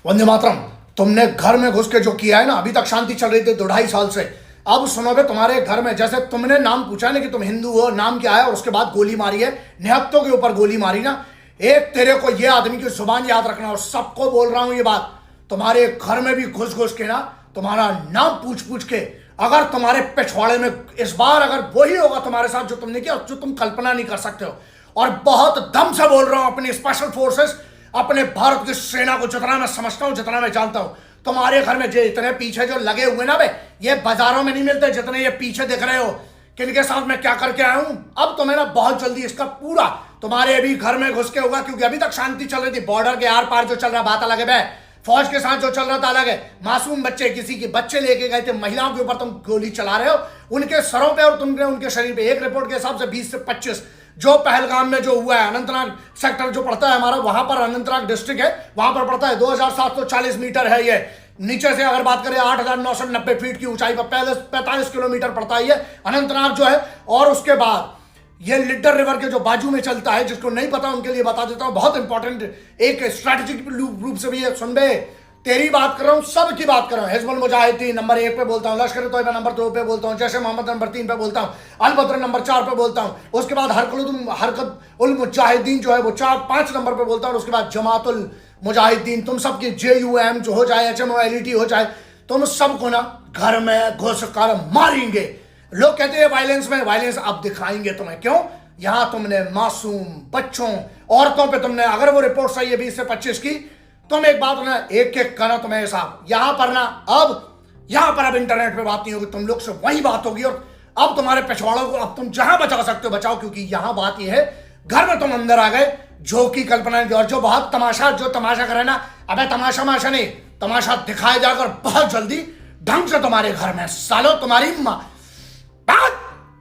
वंदे मातरम। तुमने घर में घुस के जो किया है ना, अभी तक शांति चल रही थी 2-2.5 साल से। अब सुनो बे, तुम्हारे घर में जैसे तुमने नाम पूछा ना कि तुम हिंदू हो, नाम क्या है, और उसके बाद गोली मारी है, निहत्तों के ऊपर गोली मारी ना। एक तेरे को ये आदमी की जुबान याद रखना, और सबको बोल रहा हूं ये बात, तुम्हारे घर में भी घुस घुस के ना तुम्हारा नाम पूछ पूछ के, अगर तुम्हारे पिछवाड़े में इस बार अगर वही होगा तुम्हारे साथ जो तुमने किया, जो तुम कल्पना नहीं कर सकते हो। और बहुत दम से बोल रहा हूं, अपनी स्पेशल फोर्सेस, अपने भारत की सेना को जितना मैं समझता हूं, जितना मैं जानता हूं, तुम्हारे घर में जो इतने पीछे जो लगे हुए ना बे, ये बाजारों में नहीं मिलते जितने ये पीछे दिख रहे हो। किनके साथ मैं क्या करके आया हूं, अब तुम्हें ना बहुत जल्दी इसका पूरा तुम्हारे अभी घर में घुस के होगा, क्योंकि अभी तक शांति चल रही थी। बॉर्डर के आर पार जो चल रहा बात अलग है बे, फौज के साथ जो चल रहा था अलग है। मासूम बच्चे, किसी के बच्चे लेके गए थे, महिलाओं के ऊपर तुम गोली चला रहे हो, उनके सरों पे और तुमने उनके शरीर पे। एक रिपोर्ट के हिसाब से 20 से 25 जो पहलगाम में जो हुआ है, अनंतनाग सेक्टर जो पड़ता है हमारा, वहां पर अनंतनाग डिस्ट्रिक्ट है, वहां पर पड़ता है 2740 मीटर है ये। नीचे से अगर बात करें 8990 फीट की ऊंचाई पर 45 किलोमीटर पड़ता है ये अनंतनाग जो है। और उसके बाद ये लिडर रिवर के जो बाजू में चलता है, जिसको नहीं पता उनके लिए बता देता हूं, बहुत इंपॉर्टेंट एक स्ट्रैटेजिक रूप से भी है। सुन बे, तेरी बात कर रहा हूं, सब की बात कर रहा हूं। हिजबुल मुजाहिदीन नंबर 1 पे बोलता हूं, लश्कर तोयबा नंबर 2 पे बोलता हूं, जैश ए मोहम्मद नंबर 3 पे बोलता हूं, अल बद्र नंबर 4 पे बोलता हूं, उसके बाद हरकत उल मुजाहिदीन जो है वो 4-5 नंबर पे बोलता हूं, उसके बाद जमातुल मुजाहिदीन। तुम सबकी JUM जो हो जाए, HMOLET हो जाए, तुम सबको ना घर में घुस कर मारेंगे। लोग कहते हैं वायलेंस में, वायलेंस अब दिखाएंगे तुम्हें। क्यों? यहां तुमने मासूम बच्चों, औरतों पे तुमने, अगर वो रिपोर्ट सही है 20 से 25 की, तुम एक बात ना एक एक करो तुम्हें साहब। यहां पर ना यहां पर अब इंटरनेट पे बात नहीं होगी, तुम लोग से वही बात होगी। और अब तुम्हारे पिछवाड़ों को अब तुम जहां बचा सकते हो बचाओ, क्योंकि यहां बात यह है, घर में तुम अंदर आ गए, जो की कल्पना नहीं। और जो बहुत तमाशा करे ना, अबे तमाशा माशा नहीं, तमाशा दिखाए जाकर बहुत जल्दी ढंग से तुम्हारे घर में सालो तुम्हारी मां